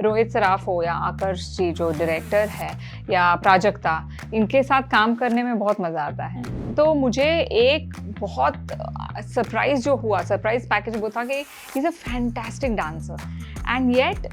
रोहित सराफ हो या आकर्ष जी जो डायरेक्टर है या प्राजक्ता, इनके साथ काम करने में बहुत मज़ा आता है। तो मुझे एक बहुत सरप्राइज़ जो हुआ, सरप्राइज़ पैकेज वो था कि he is a fantastic dancer and yet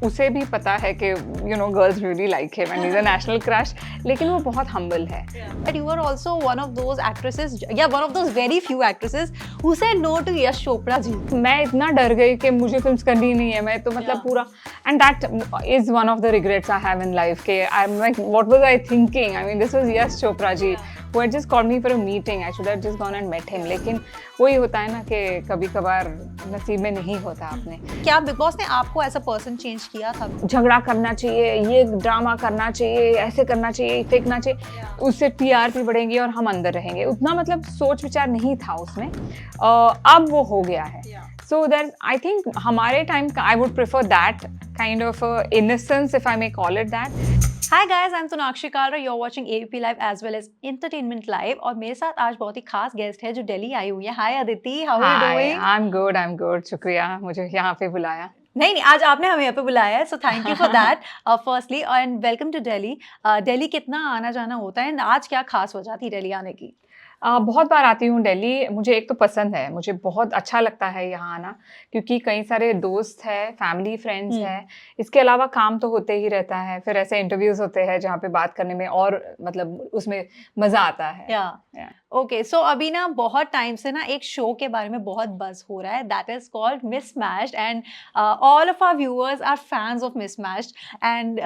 उसे भी पता है कि girls really like him and he is a national crush, लेकिन वो बहुत हम्बल है। But you are also one of those actresses, yeah, one of those very few actresses who said no to Yash Chopra ji. मैं इतना डर गई कि मुझे फिल्म्स करनी नहीं है, मैं तो मतलब पूरा and that is one of the regrets I have in life के I am like what was I thinking, I mean this was Yash Chopra ji who had just called me for a meeting. I should have just gone and met him. लेकिन वही होता है ना कि कभी कभार नसीब में नहीं होता आपने। क्या बिग बॉस ने आपको एज अ पर्सन चेंज किया था? झगड़ा करना चाहिए, ये ड्रामा करना चाहिए, ऐसे करना चाहिए, फेंकना चाहिए, उससे टीआरपी बढ़ेंगी और हम अंदर रहेंगे, उतना मतलब सोच विचार नहीं था उसमें। अब वो हो गया है। So that I think हमारे टाइम का I would prefer that kind of innocence, if I may call it that. Hi guys, I'm Sonakshi Kalra. You're watching AVP Live as well as Entertainment Live. और मेरे साथ आज बहुत ही खास guest है जो दिल्ली आई हुई है। Hi Aditi, how are you doing? I'm good. शुक्रिया मुझे यहाँ पे बुलाया। नहीं, आज आपने हमें यहाँ पे बुलाया है, so thank you for that. Firstly, and welcome to Delhi. Delhi कितना आना जाना होता है, and आज क्या खास हो जाती है दिल्ली आने की? बहुत बार आती हूँ दिल्ली, मुझे एक तो पसंद है, मुझे बहुत अच्छा लगता है यहाँ आना, क्योंकि कई सारे दोस्त हैं, फैमिली फ्रेंड्स हैं, इसके अलावा काम तो होते ही रहता है, फिर ऐसे इंटरव्यूज होते हैं जहाँ पे बात करने में और मतलब उसमें मज़ा आता है। ओके, सो अभी ना बहुत टाइम से ना एक शो के बारे में बहुत बज़ हो रहा है, that is called Mismatched, and all of our viewers are fans of Mismatched, and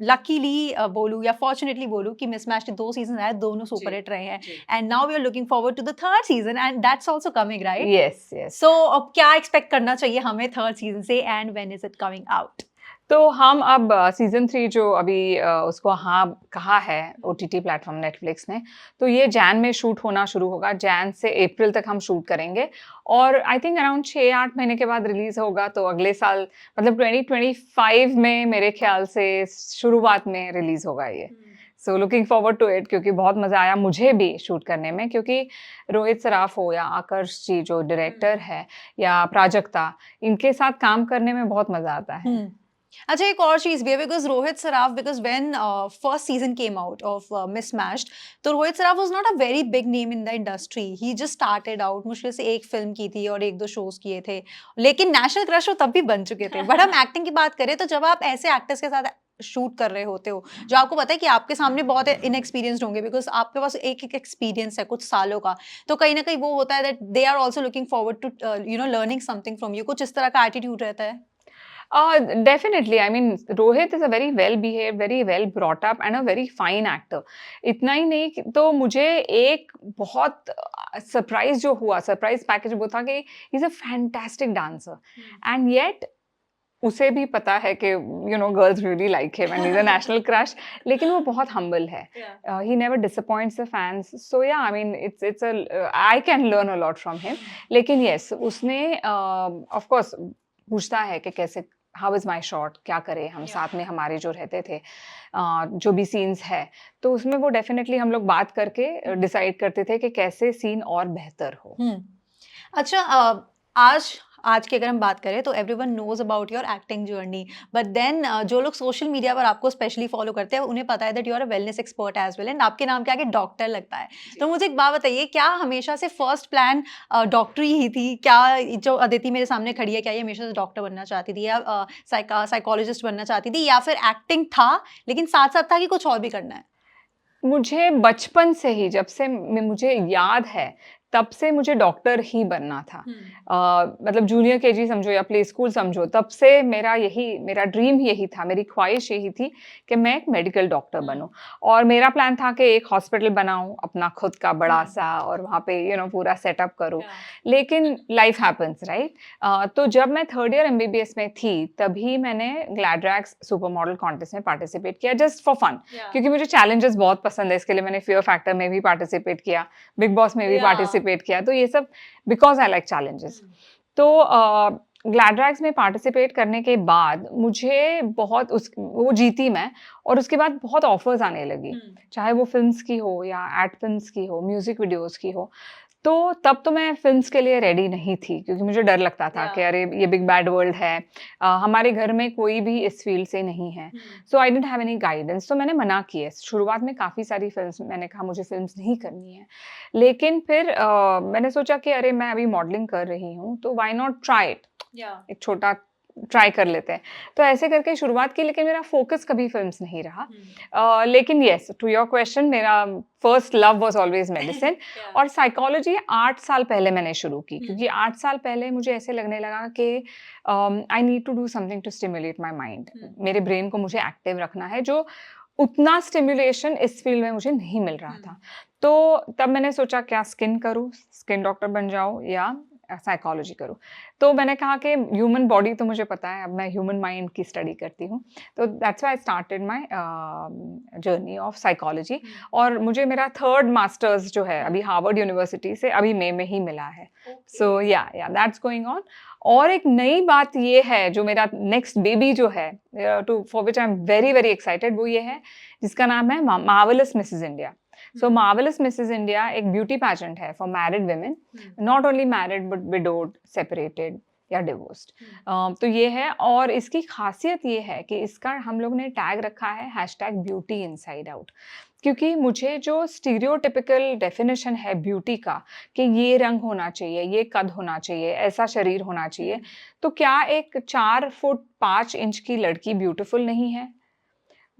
luckily बोलूँ या फॉर्चुनेटली बोलूँ कि मिसमैच्ड के 2 सीजन आए, दोनों सुपर हिट रहे हैं, and now we are looking forward to the 3rd season and that's also coming, right? Yes. So अब क्या एक्सपेक्ट करना चाहिए हमें 3rd सीजन से, and when is it coming out? तो हम अब सीज़न 3 जो अभी उसको हाँ कहा है ओटीटी प्लेटफॉर्म नेटफ्लिक्स ने, तो ये जैन में शूट होना शुरू होगा। जैन से अप्रैल तक हम शूट करेंगे और आई थिंक अराउंड 6-8 महीने के बाद रिलीज़ होगा, तो अगले साल मतलब 2025 में मेरे ख्याल से शुरुआत में रिलीज़ होगा ये। So looking forward to it, क्योंकि बहुत मज़ा आया मुझे भी शूट करने में, क्योंकि रोहित सराफ हो या आकर्ष जी जो डायरेक्टर है या प्राजक्ता, इनके साथ काम करने में बहुत मज़ा आता है। अच्छा, एक और चीज भी है, because Rohit Saraf, because when first season came out of Mismatched, तो Rohit Saraf was not a very big name in the industry, he just started out, मुश्किल से एक फिल्म की थी और 1-2 शोज किए थे, लेकिन नेशनल क्रश वो तब भी बन चुके थे। बट हम एक्टिंग की बात करें तो जब आप ऐसे एक्टर्स के साथ शूट कर रहे होते हो जो आपको पता है कि आपके सामने बहुत इनएक्सपीरियंस्ड होंगे, बिकॉज आपके पास एक एक्सपीरियंस है कुछ सालों का, तो कहीं ना कहीं वो होता है that they are also looking forward to learning something from you, कुछ इस तरह का एटीट्यूड रहता है? Definitely. I mean, Rohit is a very well behaved, very well brought up and a very fine actor. इतना ही नहीं तो मुझे एक बहुत सरप्राइज जो हुआ, सरप्राइज पैकेज वो था कि he is a fantastic dancer and yet उसे भी पता है कि girls really like him and he is a national crush, लेकिन वो बहुत हम्बल है। He never disappoints the fans, so yeah I mean it's I can learn a lot from him. लेकिन यस, उसने ऑफ कोर्स पूछता है कि कैसे, हाउ इज़ माई शॉट, क्या करें हम साथ में, हमारे जो रहते थे जो भी सीन्स है, तो उसमें वो डेफिनेटली हम लोग बात करके डिसाइड करते थे कि कैसे सीन और बेहतर हो। अच्छा, आज की अगर हम बात करें तो everyone knows about your acting journey, but then जो लोग सोशल मीडिया पर आपको स्पेशली फॉलो करते हैं उन्हें पता है that you are a wellness expert as well, and आपके नाम के आगे डॉक्टर लगता है। तो मुझे एक बात बताइए, क्या हमेशा से फर्स्ट प्लान डॉक्टरी ही थी? क्या जो अदिति मेरे सामने खड़ी है, क्या ये हमेशा से डॉक्टर बनना चाहती थी या साइकोलॉजिस्ट बनना चाहती थी, या फिर एक्टिंग था लेकिन साथ साथ था कि कुछ और भी करना है? मुझे बचपन से ही, जब से मुझे याद है तब से मुझे डॉक्टर ही बनना था। मतलब जूनियर केजी समझो या प्ले स्कूल समझो, तब से मेरा ड्रीम यही था, मेरी ख्वाहिश यही थी कि मैं एक मेडिकल डॉक्टर बनूं। और मेरा प्लान था कि एक हॉस्पिटल बनाऊं अपना खुद का बड़ा सा और वहाँ पे पूरा सेटअप करूं। लेकिन लाइफ हैपेंस, राइट? तो जब मैं 3rd ईयर एमबीबीएस में थी तभी मैंने ग्लैड्रैक्स सुपर मॉडल कॉन्टेस्ट में पार्टिसिपेट किया, जस्ट फॉर फन, क्योंकि मुझे चैलेंजेस बहुत पसंद है। इसके लिए मैंने फियर फैक्टर में भी पार्टिसिपेट किया, बिग बॉस में भी पार्टिसिपेट किया, तो ये सब बिकॉज आई लाइक चैलेंजेस। तो ग्लैड्रैक्स में पार्टिसिपेट करने के बाद मुझे बहुत वो जीती मैं, और उसके बाद बहुत ऑफर्स आने लगी, चाहे वो फिल्म्स की हो या एड फिल्म्स की हो, म्यूजिक वीडियोस की हो। तो तब तो मैं फ़िल्म्स के लिए रेडी नहीं थी क्योंकि मुझे डर लगता था कि अरे ये बिग बैड वर्ल्ड है। हमारे घर में कोई भी इस फ़ील्ड से नहीं है। So I didn't have any guidance, तो मैंने मना किए। शुरुआत में काफ़ी सारी फ़िल्म्स मैंने कहा मुझे फ़िल्म्स नहीं करनी है। लेकिन फिर मैंने सोचा कि अरे मैं अभी मॉडलिंग कर रही हूँ, तो व्हाई नॉट ट्राई इट? एक छोटा ट्राई कर लेते हैं। तो ऐसे करके शुरुआत की, लेकिन मेरा फ़ोकस कभी फ़िल्म्स नहीं रहा। लेकिन येस, टू योर क्वेश्चन, मेरा first love was always medicine और साइकोलॉजी 8 साल पहले मैंने शुरू की क्योंकि 8 साल पहले मुझे ऐसे लगने लगा कि I need to do something to stimulate my mind. मेरे ब्रेन को मुझे एक्टिव रखना है, जो उतना स्टिम्युलेशन इस फ़ील्ड में मुझे नहीं मिल रहा था। तो तब मैंने सोचा क्या स्किन करूँ, स्किन डॉक्टर बन जाऊँ या साइकोलॉजी करूँ। तो मैंने कहा कि ह्यूमन बॉडी तो मुझे पता है, अब मैं ह्यूमन माइंड की स्टडी करती हूँ। तो that's why I started my journey of psychology और मुझे मेरा 3rd मास्टर्स जो है अभी हार्वर्ड यूनिवर्सिटी से अभी मई में ही मिला है। सो या दैट्स गोइंग ऑन। और एक नई बात ये है जो मेरा नेक्स्ट बेबी जो है too for which I am very very excited, वो ये है जिसका नाम है Marvellous Mrs India. So Marvellous Mrs India एक ब्यूटी पैजेंट है for married women, not only married but widowed, separated या डिवोर्स्ड। तो ये है और इसकी खासियत ये है कि इसका हम लोग ने टैग रखा है #ब्यूटी इनसाइड आउट, क्योंकि मुझे जो स्टीरियोटिपिकल डेफिनेशन है ब्यूटी का कि ये रंग होना चाहिए, ये कद होना चाहिए, ऐसा शरीर होना चाहिए, तो क्या एक 4 फुट 5 इंच की लड़की ब्यूटीफुल नहीं है?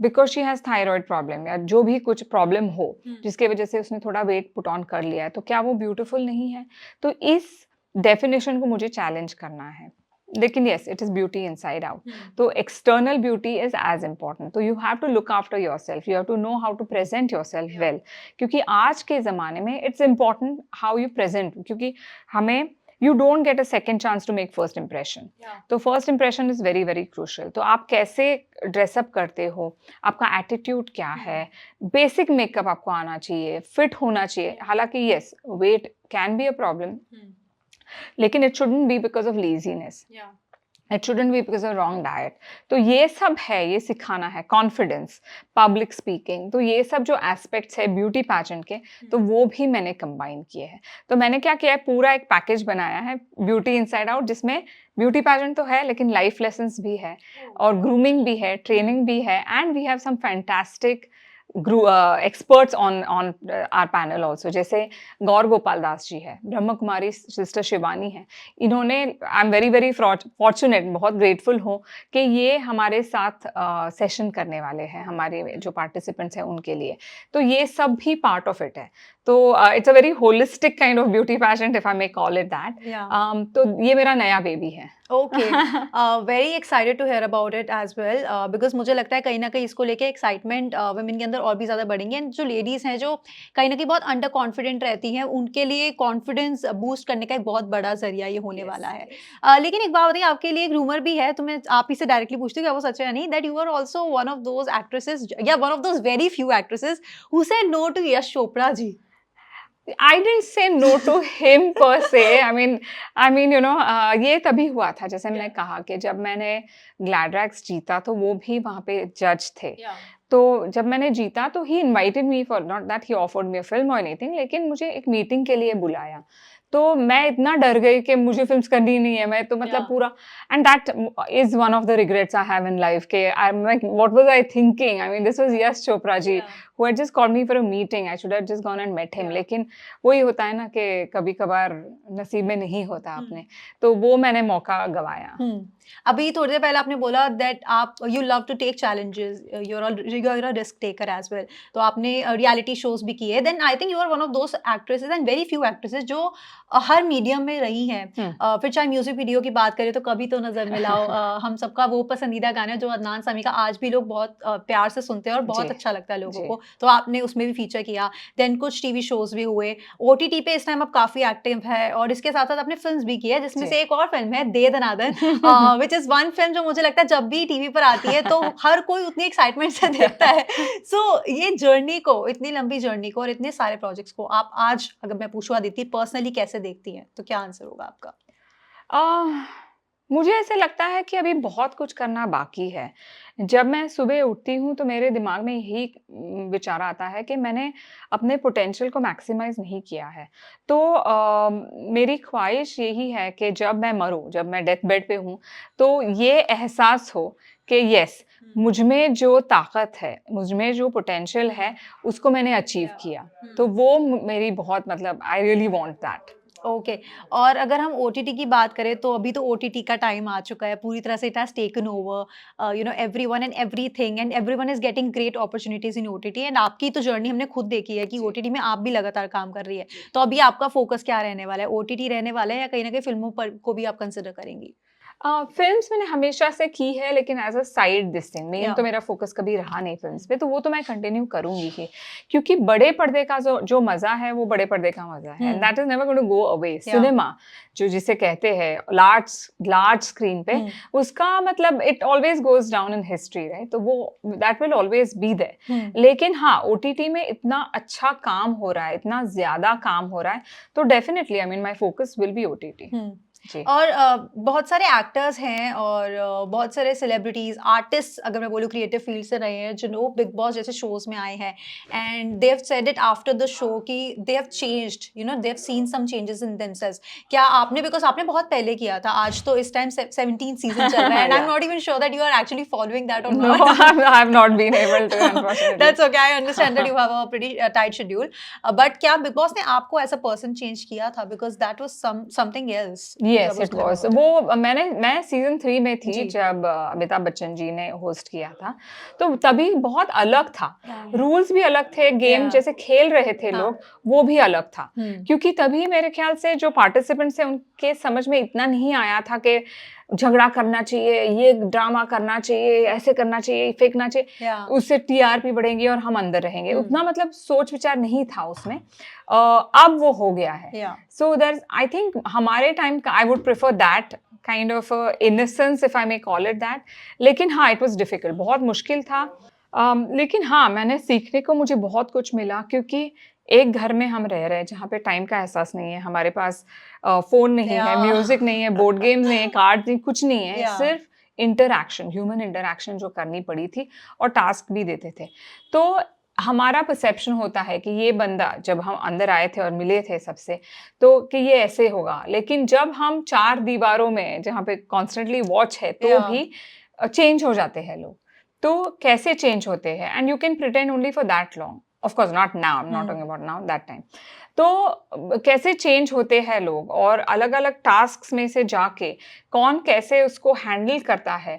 Because she has thyroid problem या जो भी कुछ प्रॉब्लम हो, जिसकी वजह से उसने थोड़ा वेट पुट ऑन कर लिया है, तो क्या वो ब्यूटीफुल नहीं है? तो इस डेफिनिशन को मुझे चैलेंज करना है। लेकिन yes, it is beauty inside out. तो external beauty is as important. तो you have to look after yourself, you have to know how to present yourself well, क्योंकि आज के ज़माने में it's important how you present, क्योंकि हमें you don't get a second chance to make first impression. तो first impression is very very crucial. तो आप कैसे ड्रेसअप करते हो, आपका एटीट्यूड क्या है, बेसिक मेकअप आपको आना चाहिए, फिट होना चाहिए। हालांकि yes, weight can be a problem, लेकिन it shouldn't be because of laziness. It shouldn't be because of wrong diet. तो ये सब है, ये सिखाना है, कॉन्फिडेंस, पब्लिक स्पीकिंग, तो ये सब जो एस्पेक्ट्स है ब्यूटी पैजेंट के, तो वो भी मैंने कंबाइन किए हैं। तो मैंने क्या किया है, पूरा एक पैकेज बनाया है ब्यूटी इनसाइड आउट, जिसमें ब्यूटी पैजेंट तो है लेकिन लाइफ लेसन्स भी है और ग्रूमिंग भी है, ट्रेनिंग भी है, and we have some fantastic experts on our panel also, जैसे गौर गोपाल दास जी है, ब्रह्म कुमारी सिस्टर शिवानी है। इन्होंने, आई एम वेरी वेरी फॉर्चुनेट, बहुत ग्रेटफुल हूँ कि ये हमारे साथ सेशन करने वाले हैं, हमारे जो पार्टिसिपेंट्स हैं उनके लिए। तो ये सब भी पार्ट ऑफ इट है। तो it's a very holistic kind of beauty pageant, if I may call it that. तो ये मेरा नया बेबी है। Okay, very excited to hear about it as well, because मुझे लगता है कहीं ना कहीं इसको लेके एक्साइटमेंट वुमेन के अंदर और भी ज़्यादा बढ़ेंगे। एंड जो लेडीज़ हैं जो कहीं ना कहीं बहुत अंडर कॉन्फिडेंट रहती हैं, उनके लिए कॉन्फिडेंस बूस्ट करने का एक बहुत बड़ा जरिया ये होने वाला है। लेकिन एक बात बताइए, आपके लिए एक रूमर भी है, तो मैं आप ही से डायरेक्टली पूछती हूँ क्या वो सच है या नहीं, that you are also one of those actresses या one of those very few actresses who said no to Yash Chopra ji. I didn't say no to him per se. I mean, you know, ये तभी हुआ था, जैसे मैंने कहा कि जब मैंने ग्लैड्रैक्स जीता तो वो भी वहाँ पे जज थे। तो जब मैंने जीता तो he invited me for, not that he offered me a film और एनीथिंग, लेकिन मुझे एक मीटिंग के लिए बुलाया। तो मैं इतना डर गई कि मुझे फिल्म्स करनी ही नहीं है, मैं तो मतलब पूरा, and that is one of the regrets I have in life के I am like what was I thinking. I mean this was Yash Chopra ji who had just called me for a meeting. I should have just gone and met him. लेकिन वही होता है ना कि कभी कभार नसीब में नहीं होता अपने, तो वो मैंने मौका गवाया। अभी थोड़ी देर पहले आपने बोला दैट आप you love to take challenges, you are a risk taker as well, तो आपने रियलिटी शोज भी किए। Then I think you are one of those actresses and very few actresses जो हर मीडियम में रही हैं। फिर चाहे म्यूजिक वीडियो की बात करें तो कभी तो नजर मिलाओ, हम सबका वो पसंदीदा गाना जो अदनान सामी का आज भी लोग बहुत प्यार से सुनते हैं और बहुत अच्छा लगता है लोगों को, तो आपने उसमें भी फीचर किया। देन कुछ टीवी शोज भी हुए, OTT पे इस टाइम आप काफी एक्टिव है, और इसके साथ साथ आपने फिल्म्स भी की है, जिसमें से एक और फिल्म है दे दनादन, विच इज वन फिल्म जो मुझे लगता है जब भी टीवी पर आती है तो हर कोई उतनी एक्साइटमेंट से देखता है। सो ये जर्नी को, इतनी लंबी जर्नी को और इतने सारे प्रोजेक्ट्स को आप आज अगर मैं पूछूं अदिति पर्सनली कैसे देखती हैं, तो क्या आंसर होगा आपका? मुझे ऐसे लगता है कि अभी बहुत कुछ करना बाकी है। जब मैं सुबह उठती हूँ तो मेरे दिमाग में यही विचार आता है कि मैंने अपने पोटेंशियल को मैक्सिमाइज़ नहीं किया है। तो मेरी ख़्वाहिश यही है कि जब मैं मरूँ, जब मैं डेथ बेड पे हूँ, तो ये एहसास हो कि येस, मुझ में जो ताकत है, मुझ में जो पोटेंशियल है, उसको मैंने अचीव किया। तो वो मेरी बहुत मतलब I really want that. Okay. और अगर हम ओटीटी की बात करें तो अभी तो ओटीटी का टाइम आ चुका है, पूरी तरह से it has taken over you know everyone and everything, and everyone is getting great opportunities in OTT, and आपकी तो जर्नी हमने खुद देखी है कि जी। ओटीटी में आप भी लगातार काम कर रही है। तो अभी आपका फोकस क्या रहने वाला है? ओटीटी रहने वाला है या कहीं न कहीं फ़िल्मों पर को भी आप कंसिडर करेंगी? फ़िल्म्स मैंने हमेशा से की है लेकिन as a side this thing, main या तो मेरा फ़ोकस कभी रहा नहीं फ़िल्म्स पे, तो वो तो मैं कंटिन्यू करूँगी ही। क्योंकि बड़े पर्दे का जो जो मज़ा है, वो बड़े पर्दे का मज़ा है and hmm, that is never going to go away. या सिनेमा जो जिसे कहते हैं लार्ज लार्ज स्क्रीन पे, हुँ, उसका मतलब it always goes down in history, right? तो वो that will always be there. हुँ, लेकिन हाँ, ओटीटी में इतना अच्छा काम हो रहा है, इतना ज़्यादा काम हो रहा है, तो definitely I mean my focus will be OTT. हुँ। जी। और बहुत सारे एक्टर्स हैं और बहुत सारे सेलिब्रिटीज़, आर्टिस्ट अगर मैं बोलूँ क्रिएटिव फील्ड से रहे हैं, जिन्हों बिग बॉस जैसे शोज़ में आए हैं, and they have said it after the show कि they have changed, you know they have seen some changes in themselves. क्या आपने, बिकॉज़ आपने बहुत पहले किया था, आज तो इस टाइम 17th सीज़न चल रहा है, and I am Yeah. Not even sure that you are actually following that और No, not. I've not been able to, unfortunately. That's okay, I understand that you have a pretty tight schedule, but क्या Bigg Boss ने आपको as a person change किया था? Because that was something else yes जब उस it time was आप थे। वो मैं सीजन 3 में थी जी। जब अमिताभ बच्चन जी ने होस्ट किया था, तो तभी बहुत अलग था। हाँ, रूल्स भी अलग थे, गेम या जैसे खेल रहे थे हाँ, लोग, वो भी अलग था। हुँ, क्योंकि तभी मेरे ख्याल से जो पार्टिसिपेंट्स थे उनके समझ में इतना नहीं आया था कि झगड़ा करना चाहिए, ये ड्रामा करना चाहिए, ऐसे करना चाहिए, फेंकना चाहिए, या उससे टीआरपी बढ़ेगी और हम अंदर रहेंगे। हुँ, उतना मतलब सोच विचार नहीं था उसमें। अब वो हो गया है। या So there's, I think हमारे टाइम का I would prefer that kind of innocence if I may call it that. लेकिन हाँ, it was difficult, बहुत मुश्किल था। लेकिन हाँ, मैंने सीखने को मुझे बहुत कुछ मिला क्योंकि एक घर में हम रह रहे हैं जहाँ पे टाइम का एहसास नहीं है। हमारे पास फ़ोन नहीं या है, म्यूज़िक नहीं है, बोर्ड गेम्स नहीं है, कार्ड्स नहीं, कुछ नहीं है। या सिर्फ़ इंटरैक्शन, ह्यूमन इंटरैक्शन जो करनी पड़ी थी और टास्क भी देते थे। तो हमारा परसेप्शन होता है कि ये बंदा जब हम अंदर आए थे और मिले थे सबसे, तो कि ये ऐसे होगा। लेकिन जब हम 4 दीवारों में जहाँ पे कॉन्स्टेंटली वॉच है, तो या भी चेंज हो जाते हैं लोग। तो कैसे चेंज होते हैं and you can pretend only for that long. Of course not now, I am not hmm, talking about now, that time. तो कैसे चेंज होते हैं लोग और अलग-अलग टास्क्स में से जाके कौन कैसे उसको हैंडल करता है,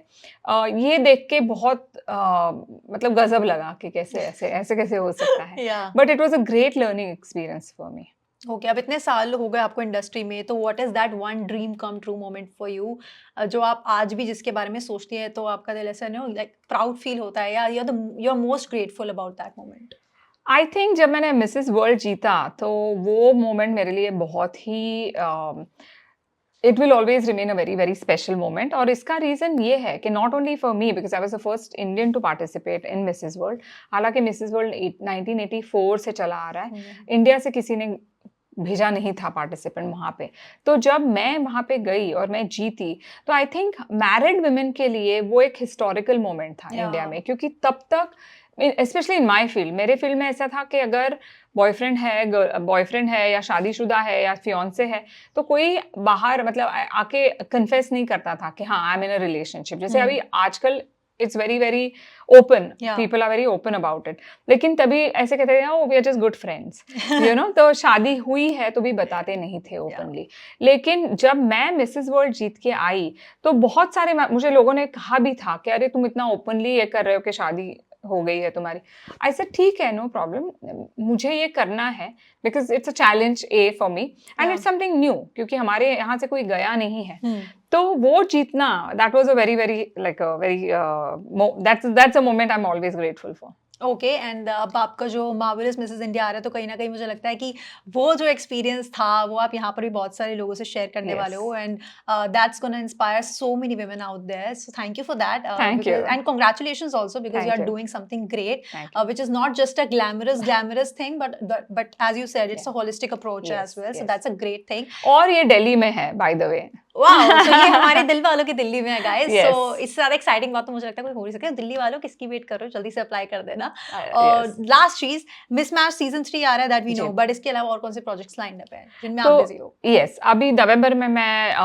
ये देख के बहुत मतलब गज़ब लगा कि कैसे ऐसे ऐसे कैसे हो सकता है। या but it was a great learning experience for me. Okay. अब इतने साल हो गए आपको इंडस्ट्री में, तो what is that one dream come true moment for you, जो आप आज भी जिसके बारे में सोचती हैं तो आपका दिल ऐसा नो लाइक प्राउड फील होता है, या you are most grateful about that moment? I think जब मैंने मिसेस वर्ल्ड जीता, तो वो मोमेंट मेरे लिए बहुत ही it will always remain a very very special moment. और इसका रीज़न ये है कि not only for me because I was the first Indian to participate in Mrs World. हालांकि मिसेस वर्ल्ड 1984 से चला आ रहा है, हुँ, इंडिया से किसी ने भेजा नहीं था पार्टिसिपेंट वहाँ पे। तो जब मैं वहाँ पे गई और मैं जीती, तो आई थिंक मैरिड वुमेन के लिए वो एक हिस्टोरिकल मोमेंट था या इंडिया में, क्योंकि तब तक स्पेशली इन माय फील्ड, मेरे फील्ड में ऐसा था कि अगर बॉयफ्रेंड है या शादीशुदा है या फियांसे है, तो कोई बाहर मतलब आके कन्फेस नहीं करता था कि हाँ I am in a relationship. जैसे हुँ, अभी आजकल इट्स वेरी वेरी ओपन, या people are very open about it. लेकिन तभी ऐसे कहते थे, oh we are just good friends, you know. तो शादी हुई है तो भी बताते नहीं थे या ओपनली। लेकिन जब मैं मिसेस वर्ल्ड जीत के आई, तो बहुत सारे मुझे लोगों ने कहा भी था कि अरे तुम इतना ओपनली ये कर रहे हो कि शादी हो गई है तुम्हारी। आई सेड ठीक है, नो प्रॉब्लम, मुझे ये करना है because it's a challenge A for me and या इट्स समथिंग न्यू, क्योंकि हमारे यहाँ से कोई गया नहीं है। हुँ, तो वो जीतना, that was a very very like a very that's a moment I am always grateful for. Okay and अब आपका जो मार्वेलस मिसेस इंडिया आ रहा है तो कहीं ना कहीं मुझे लगता है कि वो जो एक्सपीरियंस था वो आप यहाँ पर भी बहुत सारे लोगों से शेयर करने वाले Yes. हो and that's gonna inspire so many women out there so thank you for that Thank you. And congratulations also because you Thank are you. Doing something great Thank you. which is not just a glamorous thing but as you said it's Yeah. a holistic approach Yes, as well so yes. that's a great thing और ये दिल्ली में है, by the way. Wow so ये हमारे दिल वालों की दिल्ली में है गाइस Yes. सो इससे ज्यादा एक्साइटिंग बात तो मुझे लगता है कोई हो नहीं सकती दिल्ली वालों किसकी वेट कर रहे हो जल्दी से अप्लाई कर देना Yes. लास्ट चीज मिसमैच सीजन 3 आ रहा है दैट वी जी। नो बट इसके अलावा और कौन से प्रोजेक्ट्स लाइंड अप हैं जिनमें आप बिजी हो यस, अभी नवंबर में मैं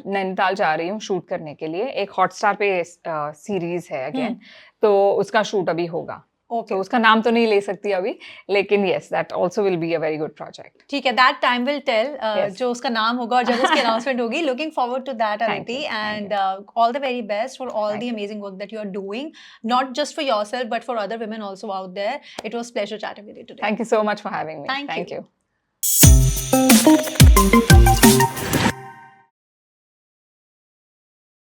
नैनीताल जा रही हूँ शूट करने के लिए. एक हॉटस्टार पे सीरीज है अगेन, तो उसका शूट अभी होगा. ओके तो उसका नाम तो नहीं ले सकती अभी, लेकिन yes, that also will be a very good project. ठीक है that time will tell Yes. जो उसका नाम होगा और जब उसकी अनाउंसमेंट होगी looking forward to that Thank Aditi you, thank and all the very best for all Thank the you. Amazing work that you are doing not just for yourself but for other women also out there it was pleasure chatting with you today Thank you so much for having me. Thank Thank you. you.